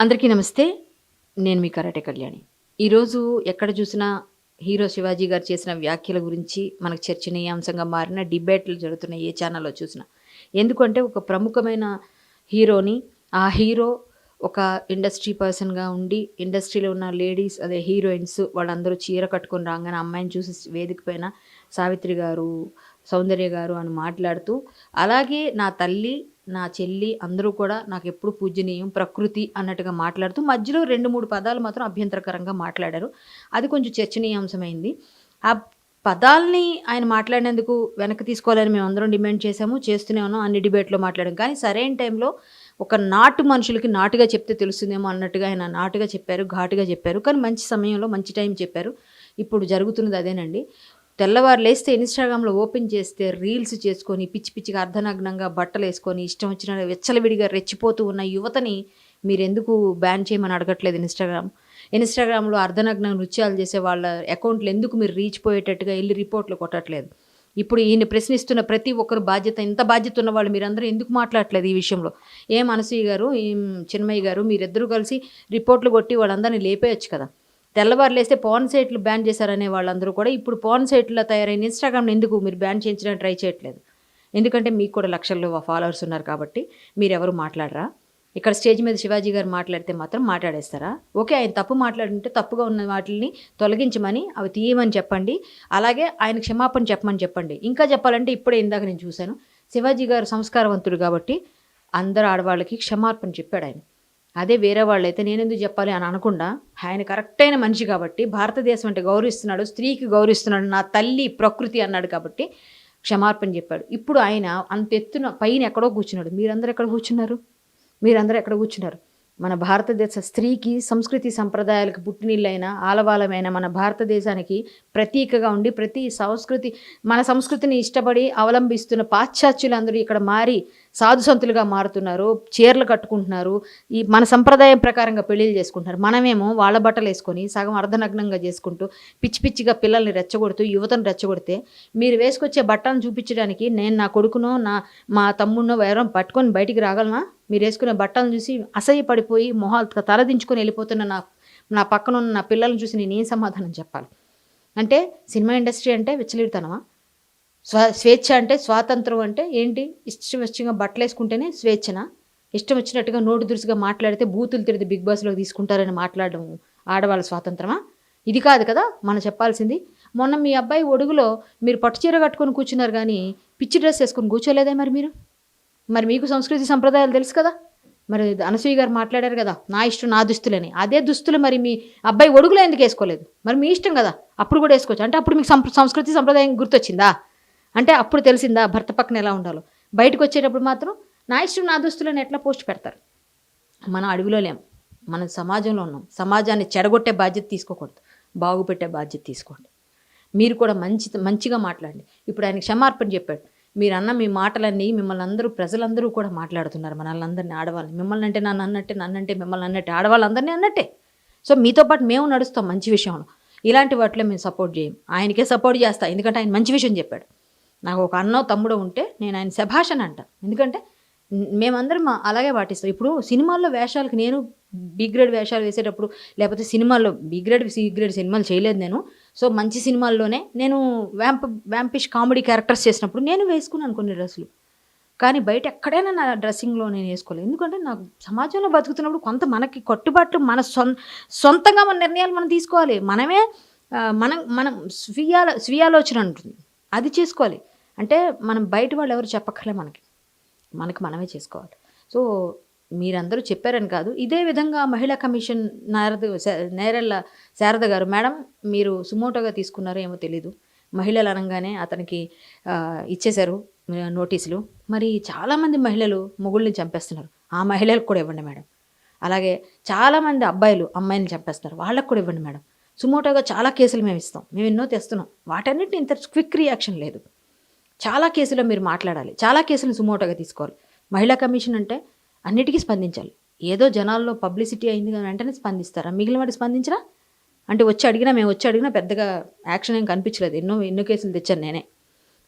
అందరికీ నమస్తే. నేను మీ కరాటే కళ్యాణి. ఈరోజు ఎక్కడ చూసినా హీరో శివాజీ గారు చేసిన వ్యాఖ్యల గురించి మనకు చర్చనీయాంశంగా మారిన డిబేట్లు జరుగుతున్నాయి ఏ ఛానల్‌లో చూసినా. ఎందుకంటే ఒక ప్రముఖమైన హీరోని, ఆ హీరో ఒక ఇండస్ట్రీ పర్సన్‌గా ఉండి, ఇండస్ట్రీలో ఉన్న లేడీస్ అదే హీరోయిన్స్ వాళ్ళందరూ చీర కట్టుకొని రాంగానే ఆ అమ్మాయిని చూసి వేదిక పైన సావిత్రి గారు, సౌందర్య గారు అని మాట్లాడుతూ, అలాగే నా తల్లి, నా చెల్లి అందరూ కూడా నాకెప్పుడు పూజ్యనీయం, ప్రకృతి అన్నట్టుగా మాట్లాడుతూ మధ్యలో 2, 3 పదాలు మాత్రం అభ్యంతరకరంగా మాట్లాడారు. అది కొంచెం చర్చనీయాంశమైంది. ఆ పదాల్ని ఆయన మాట్లాడినందుకు వెనక్కి తీసుకోవాలని మేమందరం డిమాండ్ చేశాము. చేస్తూనే ఉన్నాం. అన్ని డిబేట్‌లో మాట్లాడాం. కానీ సరైన టైంలో ఒక నాటు మనుషులకి నాటుగా చెప్తే తెలుస్తుందేమో అన్నట్టుగా ఆయన నాటుగా చెప్పారు, ఘాటుగా చెప్పారు. కానీ మంచి సమయంలో మంచి టైం చెప్పారు. ఇప్పుడు జరుగుతున్నది అదేనండి. తెల్లవారు లేస్తే ఇన్‌స్టాగ్రామ్‌లో ఓపెన్ చేస్తే రీల్స్ చేసుకొని పిచ్చి పిచ్చిగా అర్ధనగ్నంగా బట్టలేసుకొని ఇష్టం వచ్చిన విచ్చలవిడిగా రెచ్చిపోతూ ఉన్న యువతని మీరెందుకు బ్యాన్ చేయమని అడగట్లేదు ఇన్‌స్టాగ్రామ్‌లో అర్ధనగ్న నృత్యాలు చేసే వాళ్ళ అకౌంట్లు ఎందుకు మీరు రీచ్ పోయేటట్టుగా ఎళ్లి రిపోర్ట్‌లు కొట్టట్లేదు? ఇప్పుడు ఈయన్ని ప్రశ్నిస్తున్న ప్రతి ఒక్కరు బాధ్యత ఇంత బాధ్యత ఉన్నవాళ్ళు మీరందరూ ఎందుకు మాట్లాడట్లేదు ఈ విషయంలో? అనసూయ గారు, చిన్మయి గారు మీరిద్దరూ కలిసి రిపోర్ట్‌లు కొట్టి వాళ్ళందరిని లేపేయొచ్చు కదా! తెల్లవారు లేస్తే పోర్న్ సైట్‌లు బ్యాన్ చేశారనే వాళ్ళందరూ కూడా ఇప్పుడు పోర్న్ సైట్‌లా తయారైన ఇన్‌స్టాగ్రామ్‌ని ఎందుకు మీరు బ్యాన్ చేయించడానికి ట్రై చేయట్లేదు? ఎందుకంటే మీకు కూడా లక్షల్లో ఫాలోవర్స్ ఉన్నారు కాబట్టి మీరెవరు మాట్లాడరా? ఇక్కడ స్టేజ్ మీద శివాజీ గారు మాట్లాడితే మాత్రం మాట్లాడేస్తారా? ఓకే. ఆయన తప్పు మాట్లాడుంటే తప్పుగా ఉన్న వాటిల్ని తొలగించమని, అవి తీయమని చెప్పండి. అలాగే ఆయన క్షమాపణ చెప్పమని చెప్పండి. ఇంకా చెప్పాలంటే ఇప్పుడే ఇందాక నేను చూశాను. శివాజీ గారు సంస్కారవంతుడు కాబట్టి అందరు ఆడవాళ్ళకి క్షమాపణ చెప్పాడాయన. అదే వేరే వాళ్ళైతే నేనెందుకు చెప్పాలి అని అనకుండా, ఆయన కరెక్ట్ అయిన మనిషి కాబట్టి, భారతదేశం అంటే గౌరవిస్తున్నాడు, స్త్రీకి గౌరవిస్తున్నాడు, నా తల్లి ప్రకృతి అన్నాడు కాబట్టి క్షమాపణ చెప్పాడు. ఇప్పుడు ఆయన అంత ఎత్తున పైన ఎక్కడో కూర్చున్నాడు. మీరందరూ ఎక్కడ కూర్చున్నారు? మీరందరూ ఎక్కడ కూర్చున్నారు? మన భారతదేశ స్త్రీకి సంస్కృతి సంప్రదాయాలకు పుట్టినిల్లైన ఆలవాలమైన మన భారతదేశానికి ప్రతీకగా ఉండి మన సంస్కృతిని ఇష్టపడి అవలంబిస్తున్న పాశ్చాత్యులందరూ ఇక్కడ మారి సాధుసంతులుగా మారుతున్నారు, చీరలు కట్టుకుంటున్నారు, ఈ మన సంప్రదాయం ప్రకారంగా పెళ్ళిళ్ళు చేసుకుంటున్నారు. మనమేమో వాళ్ళ బట్టలు వేసుకొని సగం అర్ధనగ్నంగా చేసుకుంటూ పిచ్చి పిచ్చిగా పిల్లల్ని రెచ్చగొడుతూ యువతను రెచ్చగొడితే మీరు వేసుకొచ్చే బట్టలను చూపించడానికి నేను నా కొడుకునో మా తమ్ముడినో ఎవరో పట్టుకొని బయటికి రాగలమా? మీరు వేసుకునే బట్టలను చూసి అసహ్యపడిపోయి మొహాలు తలదించుకొని వెళ్ళిపోతున్న నా పక్కన ఉన్న నా పిల్లల్ని చూసి నేనేం సమాధానం చెప్పాలి? అంటే సినిమా ఇండస్ట్రీ అంటే విచ్చలవిడితనమా? స్వేచ్ఛ అంటే స్వాతంత్రం అంటే ఏంటి? ఇష్టంగా బట్టలేసుకుంటేనే స్వేచ్ఛనా? ఇష్టం వచ్చినట్టుగా నోటు దురుసుగా మాట్లాడితే బూతులు తిరిగి బిగ్ బాస్‌లోకి తీసుకుంటారని మాట్లాడడం ఆడవాళ్ళ స్వాతంత్రమా? ఇది కాదు కదా మనం చెప్పాల్సింది. మొన్న మీ అబ్బాయి ఒడుగులో మీరు పట్టు చీర కట్టుకొని కూర్చున్నారు గానీ, పిచ్చి డ్రెస్ ఏసుకొని కూర్చోలేదే మరి మీరు? మరి మీకు సంస్కృతి సంప్రదాయాలు తెలుసు కదా! మరి అనసూయ గారు మాట్లాడారు కదా! నా ఇష్టం నా దుస్తులని. అదే దుస్తులు మరి మీ అబ్బాయి ఒడుగులో ఎందుకేసుకోలేదు? మరి మీ ఇష్టం కదా! అప్పుడు కూడా ఏసుకోవచ్చు. అంటే అప్పుడు మీకు సంస్కృతి సంప్రదాయం గుర్తొచ్చిందా? అంటే అప్పుడు తెలిసిందా భర్త పక్కన ఎలా ఉండాలో? బయటకొచ్చేటప్పుడు మాత్రం నా ఇష్టం నా దుస్తులని ఎట్లా పోస్ట్ పెడతారు? మనం అడవిలో లేం. మనం సమాజంలో ఉన్నాం. సమాజాన్ని చెడగొట్టే బాధ్యత తీసుకోకూడదు. బాగుపెట్టే బాధ్యత తీసుకోండి. మీరు కూడా మంచిగా మాట్లాడండి. ఇప్పుడు ఆయన క్షమార్పణ చెప్పాడు. మీరన్న మీ మాటలన్నీ మిమ్మల్ని అందరూ ప్రజలందరూ కూడా మాట్లాడుతున్నారు మనల్నందరిని ఆడవాళ్ళని. మిమ్మల్ని అంటే నన్నన్నట్టే, నన్నంటే మిమ్మల్ని అన్నట్టే, ఆడవాళ్ళందరినీ అన్నట్టే. సో మీతో పాటు మేము నడుస్తాం మంచి విషయంలో. ఇలాంటి వాటిలో మేము సపోర్ట్ చేయం. ఆయనకే సపోర్ట్ చేస్తా. ఎందుకంటే ఆయన మంచి విషయం చెప్పాడు. నాకు ఒక అన్నో తమ్ముడో ఉంటే నేను ఆయన శభాష్ అని అంటా. ఎందుకంటే మేమందరం అలాగే పాటిస్తాం. ఇప్పుడు సినిమాల్లో వేషాలకి నేను బి గ్రేడ్ వేషాలు వేసేటప్పుడు లేకపోతే సినిమాల్లో బి గ్రేడ్, సి గ్రేడ్ సినిమాలు చేయలేదు నేను. సో మంచి సినిమాల్లోనే నేను వ్యాంపిష్ కామెడీ క్యారెక్టర్స్ చేసినప్పుడు నేను వేసుకున్నాను కొన్ని డ్రెస్సులు. కానీ బయట ఎక్కడైనా నా డ్రెస్సింగ్‌లో నేను వేసుకోలేదు. ఎందుకంటే నాకు సమాజంలో బతుకుతున్నప్పుడు కొంత మనకి కట్టుబాట్లు మన సొంతంగా మన నిర్ణయాలు మనం తీసుకోవాలి. మనమే మనం స్వీయాలోచన ఉంటుంది. అది చేసుకోవాలి. అంటే మనం బయట వాళ్ళు ఎవరు చెప్పక్కర్లే మనకి మనమే చేసుకోవాలి. సో మీరందరూ చెప్పారని కాదు. ఇదే విధంగా మహిళా కమిషన్ నేరెళ్ళ శారద గారు, మేడం మీరు సుమోటోగా తీసుకున్నారో ఏమో తెలీదు. మహిళలు అనంగానే అతనికి ఇచ్చేశారు నోటీసులు. మరి చాలామంది మహిళలు మొగుళ్ళని చంపేస్తున్నారు. ఆ మహిళలకు కూడా ఇవ్వండి మేడం. అలాగే చాలామంది అబ్బాయిలు అమ్మాయిని చంపేస్తున్నారు. వాళ్ళకు కూడా ఇవ్వండి మేడం. సుమోటోగా చాలా కేసులు మేము ఇస్తాం. మేము ఎన్నో తెస్తున్నాం. వాటన్నిటిని ఇంత క్విక్ రియాక్షన్ లేదు. చాలా కేసులో మీరు మాట్లాడాలి. చాలా కేసులను సుమోటోగా తీసుకోవాలి. మహిళా కమిషన్ అంటే అన్నిటికీ స్పందించాలి. ఏదో జనాల్లో పబ్లిసిటీ అయింది కానీ వెంటనే స్పందిస్తారా? మిగిలిన వాటి స్పందించరా? అంటే మేము వచ్చి అడిగినా పెద్దగా యాక్షన్ ఏం కనిపించలేదు. ఎన్నో కేసులు తెచ్చాను నేనే.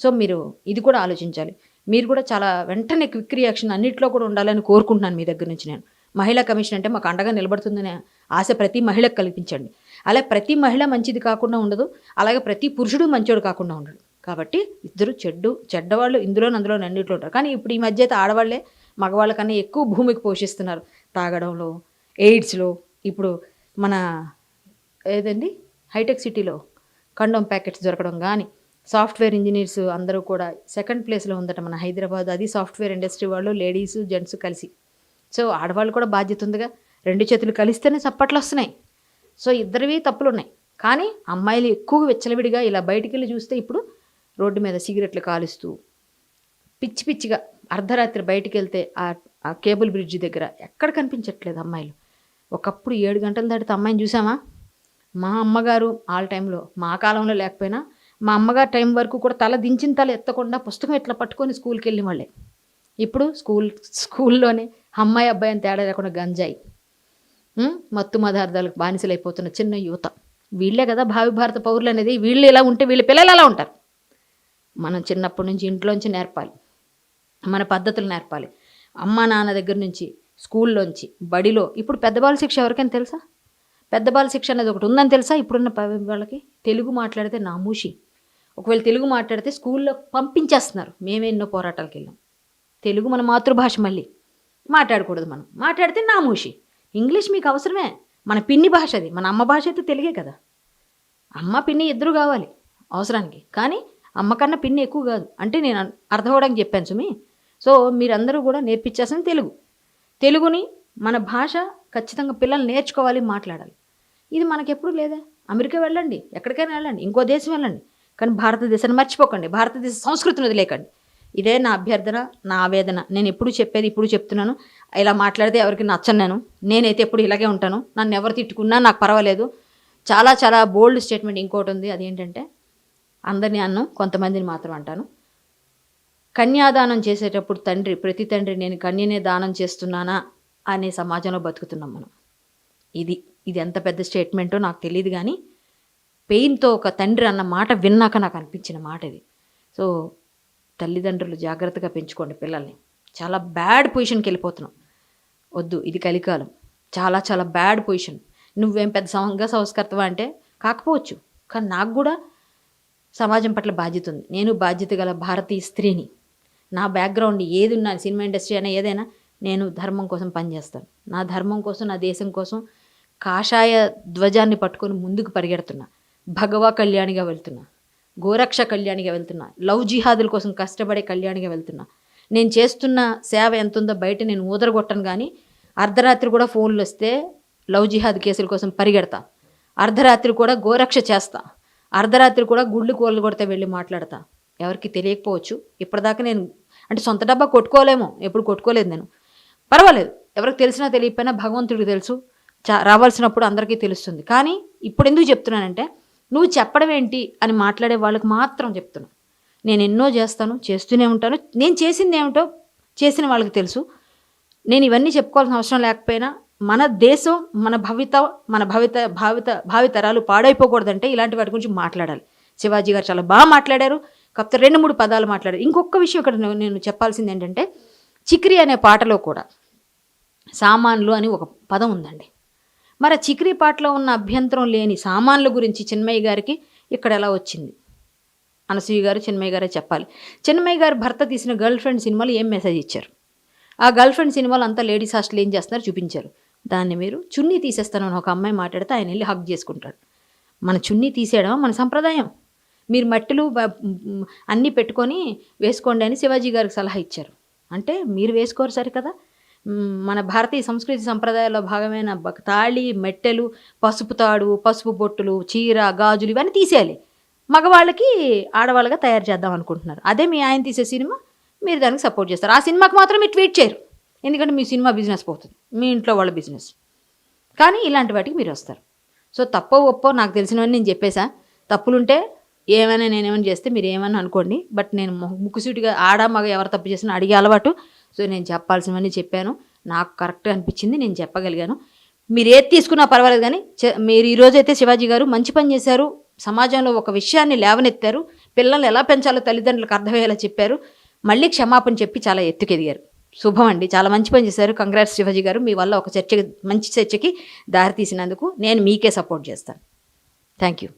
సో మీరు ఇది కూడా ఆలోచించాలి. మీరు కూడా చాలా వెంటనే క్విక్ రియాక్షన్ అన్నిట్లో కూడా ఉండాలని కోరుకుంటున్నాను మీ దగ్గర నుంచి నేను. మహిళా కమిషన్ అంటే మాకు అండగా నిలబడుతుందనే ఆశ ప్రతి మహిళకు కల్పించండి. అలా ప్రతి మహిళ మంచిది కాకుండా ఉండదు, అలాగే ప్రతి పురుషుడు మంచోడు కాకుండా ఉండడు. కాబట్టి ఇద్దరు చెడ్డవాళ్ళు అందులో అన్నింటిలో ఉంటారు. కానీ ఇప్పుడు ఈ మధ్య అయితే ఆడవాళ్లే మగవాళ్ళ కన్నా ఎక్కువ భూమికి పోషిస్తున్నారు. తాగడంలో, ఎయిడ్స్లో, ఇప్పుడు మన ఏదండి హైటెక్ సిటీలో కండోమ్ ప్యాకెట్స్ దొరకడం కానీ, సాఫ్ట్వేర్ ఇంజనీర్స్ అందరూ కూడా సెకండ్ ప్లేస్లో ఉందట మన హైదరాబాద్. అది సాఫ్ట్వేర్ ఇండస్ట్రీ వాళ్ళు, లేడీస్ జెంట్స్ కలిసి. సో ఆడవాళ్ళు కూడా బాధ్యత ఉందిగా, 2 చేతులు కలిస్తేనే చప్పట్లు వస్తున్నాయి. సో ఇద్దరివి తప్పులు ఉన్నాయి. కానీ అమ్మాయిలు ఎక్కువగా విచ్చలవిడిగా ఇలా బయటికి వెళ్ళి చూస్తే ఇప్పుడు రోడ్డు మీద సిగరెట్లు కాలుస్తూ పిచ్చి పిచ్చిగా అర్ధరాత్రి బయటికి వెళ్తే ఆ కేబుల్ బ్రిడ్జి దగ్గర ఎక్కడ కనిపించట్లేదు అమ్మాయిలు. ఒకప్పుడు 7 గంటలు దాటితే అమ్మాయిని చూసామా? మా అమ్మగారు ఆల్ టైంలో, మా కాలంలో లేకపోయినా మా అమ్మగారు టైం వరకు కూడా తల దించిన తల ఎత్తకుండా పుస్తకం ఇట్లా పట్టుకొని స్కూల్కి వెళ్ళి వాళ్ళే. ఇప్పుడు స్కూల్లోనే అమ్మాయి అబ్బాయి అని తేడా లేకుండా గంజాయి, మత్తు పదార్థాలకు బానిసలైపోతున్న చిన్న యువత. వీళ్ళే కదా భావి భారత పౌరులు అనేది. వీళ్ళు ఇలా ఉంటే వీళ్ళ పిల్లలు ఎలా ఉంటారు? మనం చిన్నప్పటి నుంచి ఇంట్లోంచి నేర్పాలి, మన పద్ధతులు నేర్పాలి. అమ్మ నాన్న దగ్గర నుంచి, స్కూల్లోంచి, బడిలో. ఇప్పుడు పెద్దబాల శిక్ష ఎవరికైనా తెలుసా? పెద్దబాల శిక్ష అనేది ఒకటి ఉందని తెలుసా? ఇప్పుడున్న వాళ్ళకి తెలుగు మాట్లాడితే నామూషి. ఒకవేళ తెలుగు మాట్లాడితే స్కూల్లో పంపించేస్తున్నారు. మేమే ఎన్నో పోరాటాలకు వెళ్ళాం. తెలుగు మన మాతృభాష, మళ్ళీ మాట్లాడకూడదు. మనం మాట్లాడితే నామూషి. ఇంగ్లీష్ మీకు అవసరమే, మన పిన్ని భాష అది. మన అమ్మ భాష అయితే తెలుగే కదా. అమ్మ పిన్ని ఇద్దరు కావాలి అవసరానికి, కానీ అమ్మ కన్నా పిన్ని ఎక్కువ కాదు అంటే నేను అర్థం అవ్వడానికి చెప్పాను సుమి. సో మీరందరూ కూడా నేర్పించాల్సిన తెలుగుని, మన భాష ఖచ్చితంగా పిల్లలు నేర్చుకోవాలి, మాట్లాడాలి. ఇది మనకెప్పుడు లేదా? అమెరికా వెళ్ళండి, ఎక్కడికైనా వెళ్ళండి, ఇంకో దేశం వెళ్ళండి, కానీ భారతదేశాన్ని మర్చిపోకండి, భారతదేశ సంస్కృతిని వదిలేకండి. ఇదే నా అభ్యర్థన, నా ఆవేదన. నేను ఎప్పుడు చెప్పేది ఇప్పుడు చెప్తున్నాను. ఇలా మాట్లాడితే ఎవరికి నచ్చను. నేనైతే ఎప్పుడు ఇలాగే ఉంటాను. నన్ను ఎవరు తిట్టుకున్నా నాకు పర్వాలేదు. చాలా చాలా బోల్డ్ స్టేట్మెంట్ ఇంకోటి ఉంది. అదేంటంటే, అందరినీ అన్ను, కొంతమందిని మాత్రం అంటాను. కన్యాదానం చేసేటప్పుడు ప్రతి తండ్రి నేను కన్యనే దానం చేస్తున్నానా అనే సమాజంలో బతుకుతున్నాం మనం. ఇది ఎంత పెద్ద స్టేట్మెంటో నాకు తెలియదు, కానీ పెయిన్తో ఒక తండ్రి అన్న మాట విన్నాక నాకు అనిపించిన మాట ఇది. సో తల్లిదండ్రులు జాగ్రత్తగా పెంచుకోండి పిల్లల్ని. చాలా బ్యాడ్ పొజిషన్కి వెళ్ళిపోతున్నాం. వద్దు, ఇది కలికాలం. చాలా చాలా బ్యాడ్ పొజిషన్. నువ్వేం పెద్ద సంస్కర్తవా అంటే కాకపోవచ్చు, కానీ నాకు కూడా సమాజం పట్ల బాధ్యత ఉంది. నేను బాధ్యత గల భారతీయ స్త్రీని. నా బ్యాక్గ్రౌండ్ ఏది ఉన్నా, సినిమా ఇండస్ట్రీ అయినా ఏదైనా, నేను ధర్మం కోసం పనిచేస్తాను. నా ధర్మం కోసం, నా దేశం కోసం కాషాయ ధ్వజాన్ని పట్టుకొని ముందుకు పరిగెడుతున్నా. భగవా కళ్యాణిగా వెళ్తున్నా, గోరక్ష కళ్యాణిగా వెళ్తున్నా, లవ్ జిహాదుల కోసం కష్టపడే కళ్యాణిగా వెళ్తున్నా. నేను చేస్తున్న సేవ ఎంత ఉందో బయట నేను ఊదరగొట్టను, కానీ అర్ధరాత్రి కూడా ఫోన్లు వస్తే లవ్ జిహాద్ కేసుల కోసం పరిగెడతా. అర్ధరాత్రి కూడా గోరక్ష చేస్తా. అర్ధరాత్రి కూడా గుళ్ళు కోళ్ళు కొడితే వెళ్ళి మాట్లాడతా. ఎవరికి తెలియకపోవచ్చు. ఇప్పటిదాకా నేను అంటే సొంత డబ్బా కొట్టుకోలేమో, ఎప్పుడు కొట్టుకోలేదు నేను. పర్వాలేదు, ఎవరికి తెలిసినా తెలియకపోయినా భగవంతుడికి తెలుసు. రావాల్సినప్పుడు అందరికీ తెలుస్తుంది. కానీ ఇప్పుడు ఎందుకు చెప్తున్నానంటే, నువ్వు చెప్పడం ఏంటి అని మాట్లాడే వాళ్ళకి మాత్రం చెప్తున్నా. నేను ఎన్నో చేస్తాను, చేస్తూనే ఉంటాను. నేను చేసింది ఏమిటో చేసిన వాళ్ళకి తెలుసు. నేను ఇవన్నీ చెప్పుకోవాల్సిన అవసరం లేకపోయినా, మన దేశం, మన భావితరాలు పాడైపోకూడదంటే ఇలాంటి వాటి గురించి మాట్లాడాలి. శివాజీ గారు చాలా బాగా మాట్లాడారు. కాకపోతే 2-3 పదాలు మాట్లాడారు. ఇంకొక విషయం ఇక్కడ నేను చెప్పాల్సింది ఏంటంటే, చిక్రీ అనే పాటలో కూడా సామాన్లు అని ఒక పదం ఉందండి. మరి చిక్రీ పాటలో ఉన్న అభ్యంతరం లేని సామాన్ల గురించి చిన్మయ్య గారికి ఇక్కడ ఎలా వచ్చింది? అనసూయ గారు, చిన్మయ్య గారే చెప్పాలి. చిన్మయ్య గారు భర్త తీసిన గర్ల్ ఫ్రెండ్ సినిమాలో ఏం మెసేజ్ ఇచ్చారు? ఆ గర్ల్ ఫ్రెండ్ సినిమాలో అంతా లేడీస్ హాస్టల్ ఏం చేస్తున్నారు చూపించారు. దాన్ని మీరు చున్నీ తీసేస్తాను అని ఒక అమ్మాయి మాట్లాడితే ఆయన వెళ్ళి హగ్ చేసుకుంటాడు. మన చున్నీ తీసేయడం మన సంప్రదాయం. మీరు మట్టిలు అన్నీ పెట్టుకొని వేసుకోండి అని శివాజీ గారికి సలహా ఇచ్చారు. అంటే మీరు వేసుకోరు సరే కదా. మన భారతీయ సంస్కృతి సంప్రదాయాల్లో భాగమైన తాళి, మెట్టెలు, పసుపు తాడు, పసుపు బొట్టులు, చీర, గాజులు ఇవన్నీ తీసేయాలి. మగవాళ్ళకి ఆడవాళ్ళగా తయారు చేద్దాం అనుకుంటున్నారు. అదే మీ ఆయన తీసే సినిమా, మీరు దానికి సపోర్ట్ చేస్తారు. ఆ సినిమాకి మాత్రం మీరు ట్వీట్ చేయరు, ఎందుకంటే మీ సినిమా బిజినెస్ పోతుంది, మీ ఇంట్లో వాళ్ళ బిజినెస్. కానీ ఇలాంటి వాటికి మీరు వస్తారు. సో తప్పో ఒప్పో నాకు తెలిసినవన్నీ నేను చెప్పేసా. తప్పులుంటే నేనేమైనా చేస్తే మీరు ఏమన్నా అనుకోండి. బట్ నేను ముక్కుసూటిగా ఆడ మగ ఎవరు తప్పు చేసినా అడిగే అలవాటు. సో నేను చెప్పాల్సినవన్నీ చెప్పాను. నాకు కరెక్ట్గా అనిపించింది, నేను చెప్పగలిగాను. మీరు ఏది తీసుకున్నా పర్వాలేదు, కానీ మీరు ఈరోజైతే శివాజీ గారు మంచి పని చేశారు. సమాజంలో ఒక విషయాన్ని లేవనెత్తారు. పిల్లల్ని ఎలా పెంచాలో తల్లిదండ్రులకు అర్థమయ్యేలా చెప్పారు. మళ్ళీ క్షమాపణ చెప్పి చాలా ఎత్తుకెదిగారు. శుభం అండి. చాలా మంచి పని చేశారు. కంగ్రాట్స్ శివాజీ గారు. మీ వల్ల ఒక మంచి చర్చకి దారి తీసినందుకు నేను మీకే సపోర్ట్ చేస్తాను. Thank you.